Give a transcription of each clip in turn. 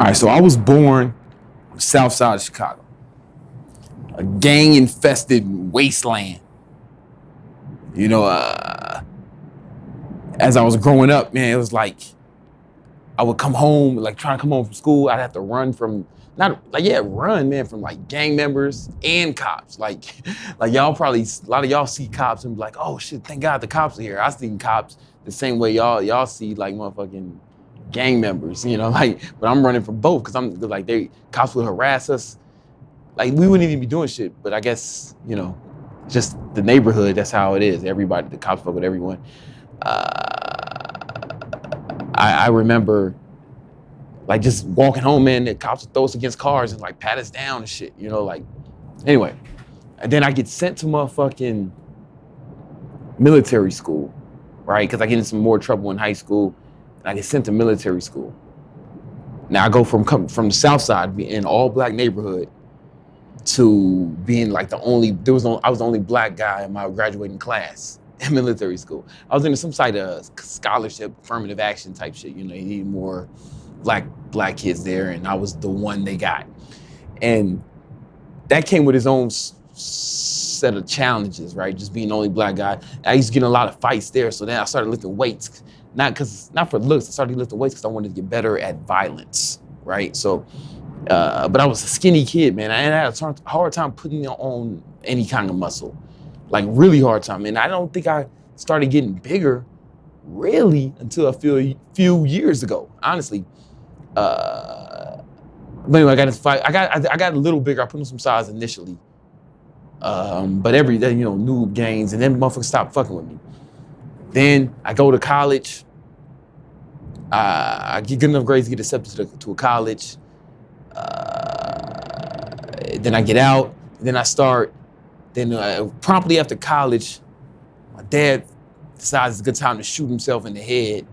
All right, so I was born on the south side of Chicago, a gang-infested wasteland. You know, as I was growing up, man, it was like I would come home, like trying to come home from school, I'd have to run from, not like, yeah, run, man, from like gang members and cops. Like y'all probably, a lot of y'all see cops and be like, oh shit, thank God the cops are here. I seen cops the same way y'all see like motherfucking gang members, you know, like, but I'm running from both because I'm like, cops would harass us. Like we wouldn't even be doing shit, but I guess, you know, just the neighborhood, that's how it is. Everybody, the cops fuck with everyone. I remember like just walking home, man, the cops would throw us against cars and like pat us down and shit, you know, like, anyway. And then I get sent to motherfucking military school, right? Because I get in some more trouble in high school, and I get sent to military school. Now I go from the south side, being in all black neighborhood, to being like I was the only black guy in my graduating class in military school. I was in some side of scholarship, affirmative action type shit. You know, you need more black kids there, and I was the one they got. And that came with its own set of challenges, right? Just being the only black guy. I used to get in a lot of fights there, so then I started lifting weights. Not for looks, I started lifting weights because I wanted to get better at violence, right? So, but I was a skinny kid, man. I had a hard time putting on any kind of muscle, like really hard time. And I don't think I started getting bigger really until a few years ago, honestly. But anyway, I got to fight. I got a little bigger. I put on some size initially. But every day, you know, noob gains, and then motherfuckers stopped fucking with me. Then I go to college. I get good enough grades to get accepted to a college. Then I get out. Then I start. Then promptly after college, my dad decides it's a good time to shoot himself in the head.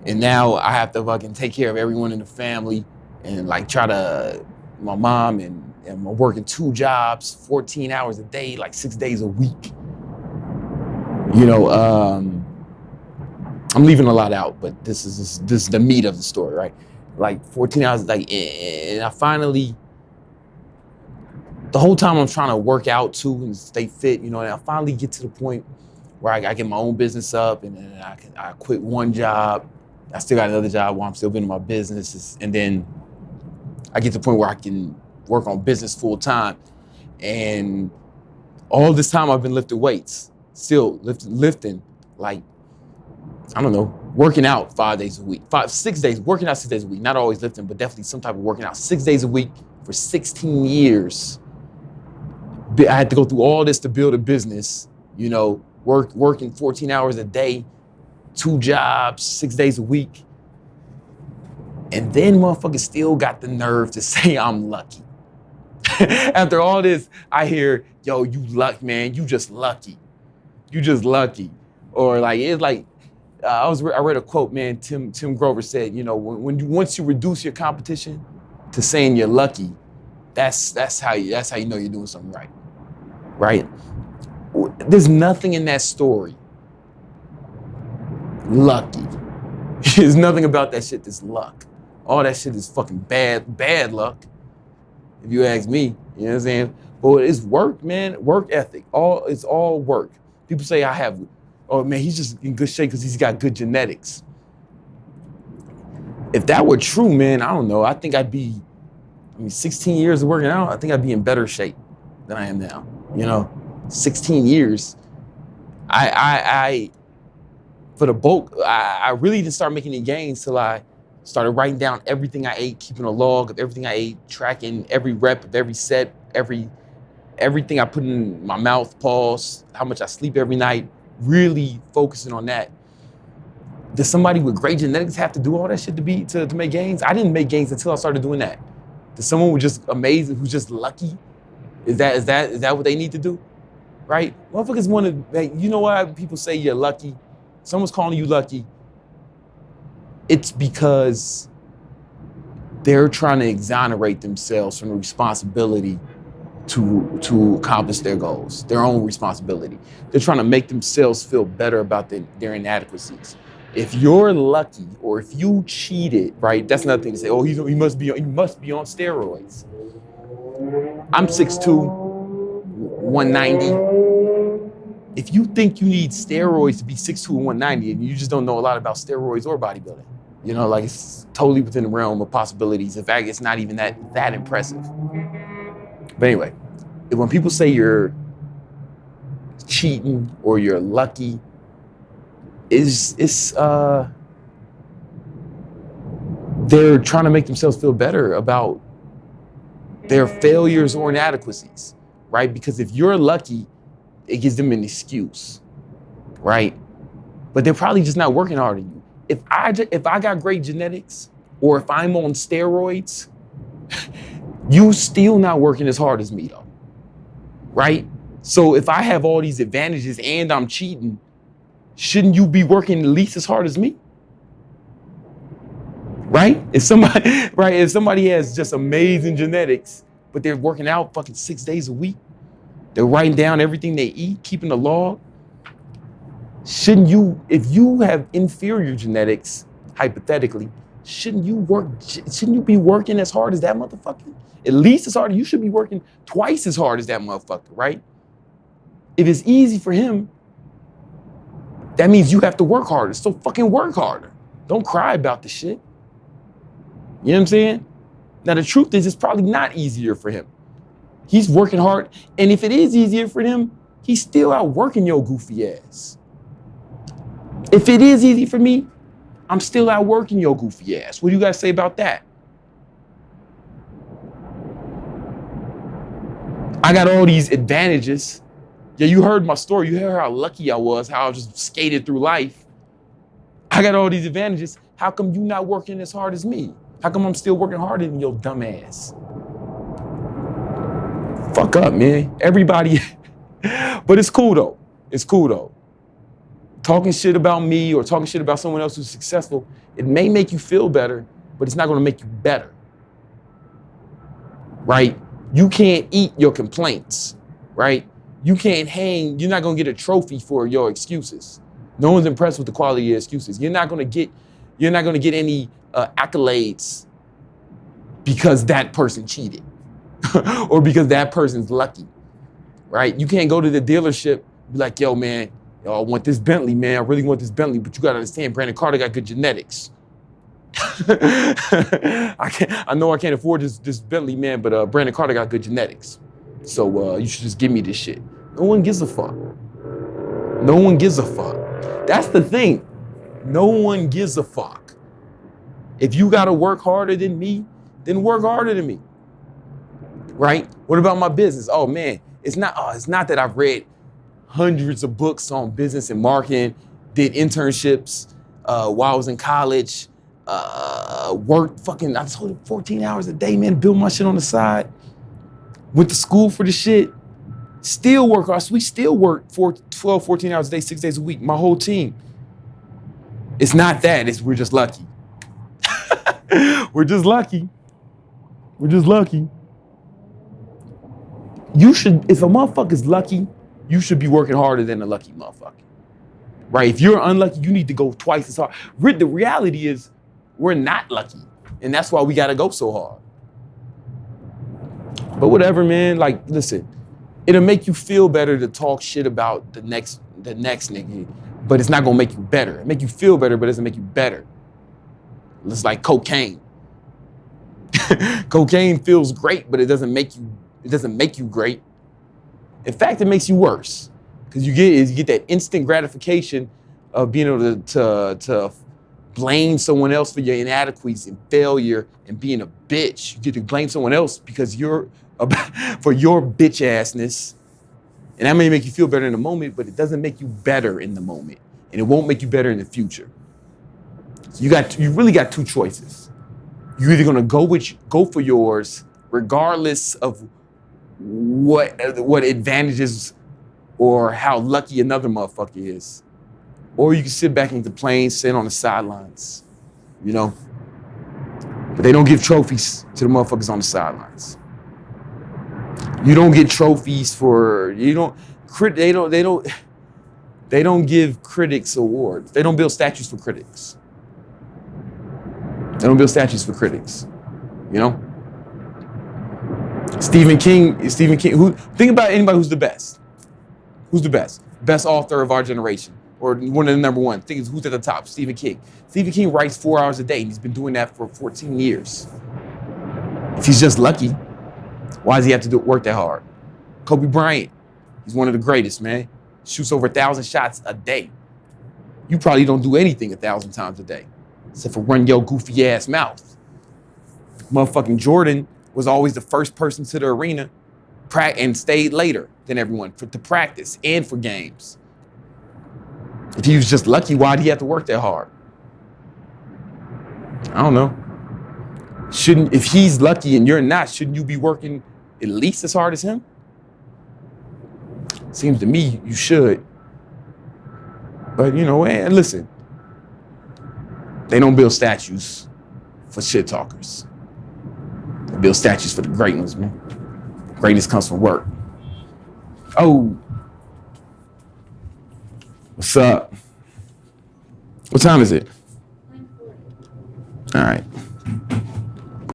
And now I have to fucking take care of everyone in the family and like my mom and I'm working 2 jobs, 14 hours a day, like 6 days a week. You know, I'm leaving a lot out, but this is the meat of the story, right? Like 14 hours, like, and I finally, the whole time I'm trying to work out too and stay fit, you know, and I finally get to the point where I get my own business up, and then I quit one job. I still got another job while I'm still building my business, and then I get to the point where I can work on business full time. And all this time I've been lifting weights, still lifting, like, I don't know, working out 5 days a week, 6 days, working out 6 days a week, not always lifting, but definitely some type of working out 6 days a week for 16 years. I had to go through all this to build a business, you know, working 14 hours a day, 2 jobs, 6 days a week. And then motherfuckers still got the nerve to say I'm lucky. After all this, I hear, yo, you luck, man, you just lucky. You just lucky. Or like, it's like, I read a quote, man, Tim Grover said, you know, once you reduce your competition to saying you're lucky, that's how you know you're doing something right. Right? There's nothing in that story lucky. There's nothing about that shit that's luck. All that shit is fucking bad luck, if you ask me. You know what I'm saying? But it's work, man. Work ethic. It's all work. People say oh man, he's just in good shape because he's got good genetics. If that were true, man, I don't know. I think 16 years of working out, I think I'd be in better shape than I am now. You know, 16 years. For the bulk, I really didn't start making any gains till I started writing down everything I ate, keeping a log of everything I ate, tracking every rep of every set, everything I put in my mouth, pause, how much I sleep every night, really focusing on that. Does somebody with great genetics have to do all that shit to make gains? I didn't make gains until I started doing that. Does someone who's just amazing, who's just lucky, is that what they need to do? Right? Motherfuckers want to, you know why people say you're lucky? Someone's calling you lucky. It's because they're trying to exonerate themselves from the responsibility to accomplish their goals, their own responsibility. They're trying to make themselves feel better about their inadequacies. If you're lucky or if you cheated, right? That's another thing to say. Oh, he must be on steroids. I'm 6'2", 190. If you think you need steroids to be 6'2" and 190, and you just don't know a lot about steroids or bodybuilding, you know, like it's totally within the realm of possibilities. In fact, it's not even that impressive. But anyway, when people say you're cheating or you're lucky, they're trying to make themselves feel better about their failures or inadequacies, right? Because if you're lucky, it gives them an excuse, right? But they're probably just not working hard on you. If I got great genetics or if I'm on steroids, you still not working as hard as me though, right? So if I have all these advantages and I'm cheating, shouldn't you be working at least as hard as me? Right? If somebody has just amazing genetics, but they're working out fucking 6 days a week, they're writing down everything they eat, keeping the log, shouldn't you, if you have inferior genetics, hypothetically, shouldn't you be working as hard as that motherfucker? At least as hard, you should be working twice as hard as that motherfucker, right? If it's easy for him, that means you have to work harder. So fucking work harder. Don't cry about the shit. You know what I'm saying? Now the truth is it's probably not easier for him. He's working hard. And if it is easier for him, he's still out working your goofy ass. If it is easy for me, I'm still out working your goofy ass. What do you guys say about that? I got all these advantages. Yeah, you heard my story. You heard how lucky I was, how I just skated through life. I got all these advantages. How come you not working as hard as me? How come I'm still working harder than your dumb ass? Fuck up, man. Everybody. But it's cool though. It's cool though. Talking shit about me or talking shit about someone else who's successful, it may make you feel better, but it's not gonna make you better. Right? You can't eat your complaints, right? You can't hang, you're not gonna get a trophy for your excuses. No one's impressed with the quality of your excuses. You're not gonna get any accolades because that person cheated or because that person's lucky, right? You can't go to the dealership and be like, yo, man, I want this Bentley, man. I really want this Bentley, but you gotta understand, Brandon Carter got good genetics. I know I can't afford this Bentley, man, but Brandon Carter got good genetics. So you should just give me this shit. No one gives a fuck. No one gives a fuck. That's the thing. No one gives a fuck. If you gotta work harder than me, then work harder than me. Right? What about my business? Oh man, it's not that I've read hundreds of books on business and marketing, did internships while I was in college, worked fucking, I told you 14 hours a day, man, build my shit on the side. Went to school for the shit. Still work, we still work 12, 14 hours a day, 6 days a week, my whole team. It's not that, we're just lucky. We're just lucky. We're just lucky. If a motherfucker's lucky, you should be working harder than a lucky motherfucker. Right? If you're unlucky, you need to go twice as hard. The reality is, we're not lucky. And that's why we gotta go so hard. But whatever, man, like, listen, it'll make you feel better to talk shit about the next nigga, but it's not gonna make you better. It make you feel better, but it doesn't make you better. It's like cocaine. Cocaine feels great, but it doesn't make you great. In fact, it makes you worse. Because you get that instant gratification of being able to blame someone else for your inadequacies and failure and being a bitch. You get to blame someone else because for your bitch assness. And that may make you feel better in the moment, but it doesn't make you better in the moment. And it won't make you better in the future. So you really got two choices. You're either gonna go for yours, regardless of what advantages or how lucky another motherfucker is. Or you can sit back and complain, sit on the sidelines, you know? But they don't give trophies to the motherfuckers on the sidelines. You don't get trophies They don't give critics awards. They don't build statues for critics. They don't build statues for critics. You know? Stephen King, who think about anybody who's the best. Who's the best? Best author of our generation. Or one of the number one. Think who's at the top? Stephen King. Stephen King writes 4 hours a day, and he's been doing that for 14 years. If he's just lucky, why does he have to work that hard? Kobe Bryant, he's one of the greatest, man. Shoots over 1,000 shots a day. You probably don't do anything 1,000 times a day, except for run your goofy ass mouth. Motherfucking Jordan was always the first person to the arena and stayed later than everyone to practice and for games. If he was just lucky, why'd he have to work that hard? I don't know. If he's lucky and you're not, shouldn't you be working at least as hard as him? Seems to me you should. But you know, and listen, they don't build statues for shit talkers. They build statues for the great ones, man. Greatness comes from work. Oh. What's up? What time is it? 9:40. All right.